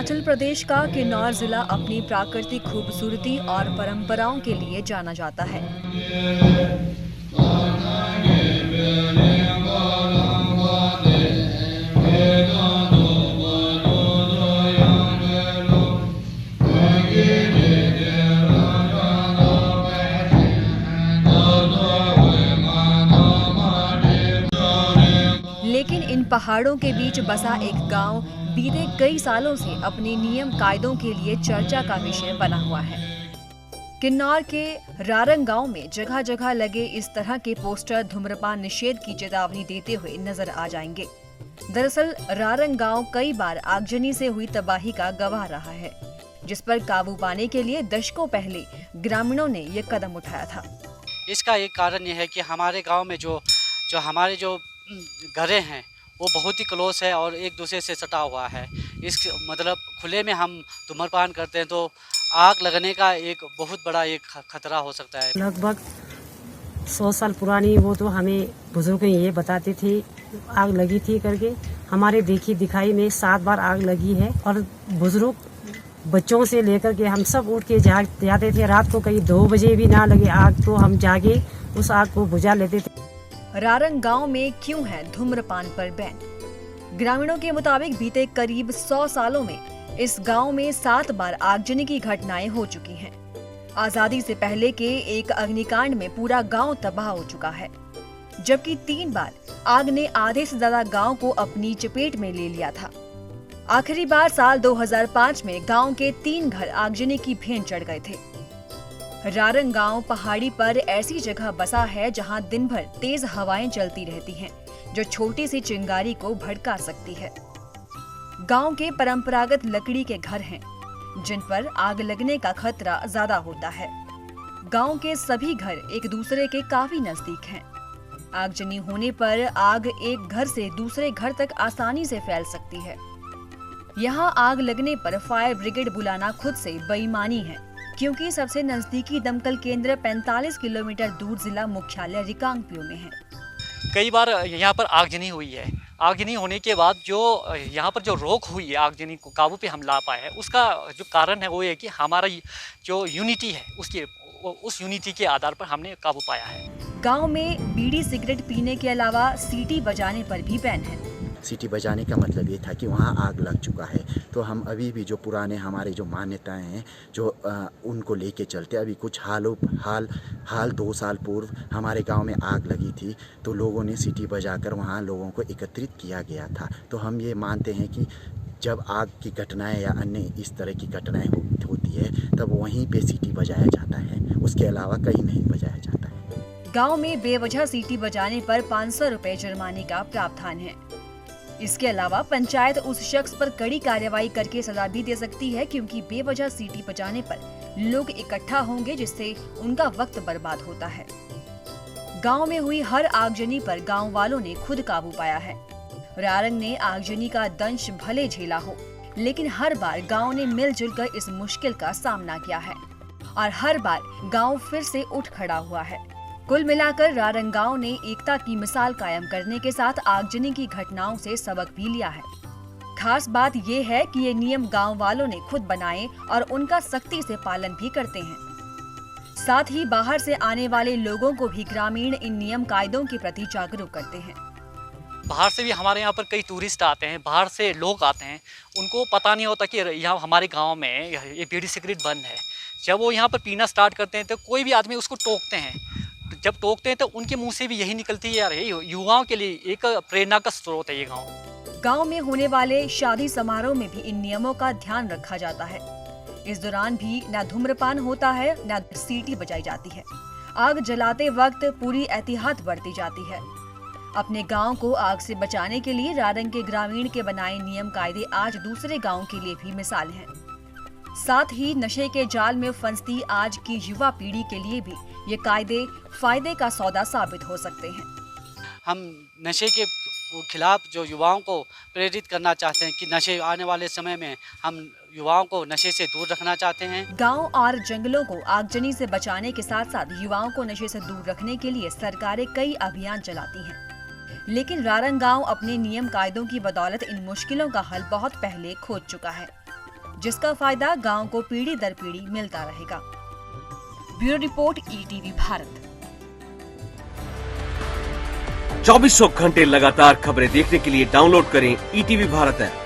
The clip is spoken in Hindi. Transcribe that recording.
हिमाचल प्रदेश का किन्नौर जिला अपनी प्राकृतिक खूबसूरती और परंपराओं के लिए जाना जाता है। लेकिन इन पहाड़ों के बीच बसा एक गांव बीते कई सालों से अपने नियम कायदों के लिए चर्चा का विषय बना हुआ है। किन्नौर के रारंग गांव में जगह जगह लगे इस तरह के पोस्टर धूम्रपान निषेध की चेतावनी देते हुए नजर आ जाएंगे। दरअसल रारंग गांव कई बार आगजनी से हुई तबाही का गवाह रहा है, जिस पर काबू पाने के लिए दशकों पहले ग्रामीणों ने ये कदम उठाया था। इसका एक कारण यह है कि हमारे गांव में जो हमारे घरें हैं वो बहुत ही क्लोज है और एक दूसरे से सटा हुआ है। इस मतलब खुले में हम धूम्रपान करते हैं तो आग लगने का एक बहुत बड़ा एक खतरा हो सकता है। लगभग 100 साल पुरानी वो तो हमें बुजुर्ग ये बताते थे आग लगी थी करके। हमारे देखी दिखाई में 7 बार आग लगी है और बुजुर्ग बच्चों से लेकर के हम सब उठ के जाते थे। रात को कहीं 2 बजे भी ना लगे आग तो हम जाके उस आग को बुझा लेते थे। रारंग गांव में क्यों है धूम्रपान पर बैन? ग्रामीणों के मुताबिक बीते करीब 100 सालों में इस गांव में 7 बार आगजनी की घटनाएं हो चुकी हैं। आजादी से पहले के एक अग्निकांड में पूरा गांव तबाह हो चुका है, जबकि 3 बार आग ने आधे से ज्यादा गांव को अपनी चपेट में ले लिया था। आखिरी बार साल 2005 में गांव के 3 घर आगजनी की भेंट चढ़ गए थे। रारंग गांव पहाड़ी पर ऐसी जगह बसा है जहां दिन भर तेज हवाएं चलती रहती हैं, जो छोटी सी चिंगारी को भड़का सकती है। गांव के परंपरागत लकड़ी के घर हैं, जिन पर आग लगने का खतरा ज्यादा होता है। गांव के सभी घर एक दूसरे के काफी नजदीक हैं। आगजनी होने पर आग एक घर से दूसरे घर तक आसानी से फैल सकती है। यहाँ आग लगने पर फायर ब्रिगेड बुलाना खुद से बेईमानी है, क्योंकि सबसे नजदीकी दमकल केंद्र 45 किलोमीटर दूर जिला मुख्यालय रिकांगपिओ में है। कई बार यहाँ पर आगजनी हुई है। आगजनी होने के बाद जो यहाँ पर जो रोक हुई है, आगजनी को काबू पे हम ला पाए हैं, उसका जो कारण है वो है कि हमारा जो यूनिटी है उस यूनिटी के आधार पर हमने काबू पाया है। गांव में बीड़ी सिगरेट पीने के अलावा सीटी बजाने पर भी बैन है। सीटी बजाने का मतलब ये था कि वहाँ आग लग चुका है, तो हम अभी भी जो पुराने हमारे जो मान्यताएं हैं जो उनको लेके चलते। अभी कुछ हाल 2 साल पूर्व हमारे गांव में आग लगी थी, तो लोगों ने सीटी बजाकर वहाँ लोगों को एकत्रित किया गया था। तो हम ये मानते हैं कि जब आग की घटनाएं या अन्य इस तरह की घटनाएं होती है तब वहीं पे सीटी बजाया जाता है, उसके अलावा कहीं नहीं बजाया जाता है। गाँव में बेवजह सीटी बजाने पर 500 रुपए जुर्माने का प्रावधान है। इसके अलावा पंचायत उस शख्स पर कड़ी कार्रवाई करके सजा भी दे सकती है, क्योंकि बेवजह सीटी बजाने पर लोग इकट्ठा होंगे, जिससे उनका वक्त बर्बाद होता है। गांव में हुई हर आगजनी पर गांव वालों ने खुद काबू पाया है। रारंग ने आगजनी का दंश भले झेला हो, लेकिन हर बार गांव ने मिलजुल कर इस मुश्किल का सामना किया है और हर बार गांव फिर से उठ खड़ा हुआ है। कुल मिलाकर रारंग गांव ने एकता की मिसाल कायम करने के साथ आगजनी की घटनाओं से सबक भी लिया है। खास बात ये है कि ये नियम गांव वालों ने खुद बनाए और उनका सख्ती से पालन भी करते हैं। साथ ही बाहर से आने वाले लोगों को भी ग्रामीण इन नियम कायदों के प्रति जागरूक करते हैं। बाहर से भी हमारे यहाँ पर कई टूरिस्ट आते हैं, बाहर से लोग आते हैं, उनको पता नहीं होता कि यहाँ हमारे गाँव में ये बीड़ी सिगरेट बंद है। जब वो यहाँ पर पीना स्टार्ट करते हैं तो कोई भी आदमी उसको टोकते हैं। जब टोकते हैं तो उनके मुंह से भी यही निकलती है, यार ये युवाओं के लिए एक प्रेरणा का स्रोत है ये गांव। गांव में होने वाले शादी समारोह में भी इन नियमों का ध्यान रखा जाता है। इस दौरान भी न धूम्रपान होता है, न सीटी बजाई जाती है। आग जलाते वक्त पूरी एहतियात बरती जाती है। अपने गांव को आग से बचाने के लिए रारंग के ग्रामीण के बनाए नियम कायदे आज दूसरे गाँव के लिए भी मिसाल हैं। साथ ही नशे के जाल में फंसती आज की युवा पीढ़ी के लिए भी ये कायदे फायदे का सौदा साबित हो सकते हैं। हम नशे के खिलाफ जो युवाओं को प्रेरित करना चाहते हैं कि नशे आने वाले समय में हम युवाओं को नशे से दूर रखना चाहते हैं। गांव और जंगलों को आगजनी से बचाने के साथ साथ युवाओं को नशे से दूर रखने के लिए सरकारें कई अभियान चलाती हैं, लेकिन रारंग गांव अपने नियम कायदों की बदौलत इन मुश्किलों का हल बहुत पहले खोज चुका है। जिसका फायदा गांव को पीढ़ी दर पीढ़ी मिलता रहेगा। Bureau report, ETV Bharat. 24 घंटे लगातार खबरें देखने के लिए डाउनलोड करें ईटीवी भारत ऐप।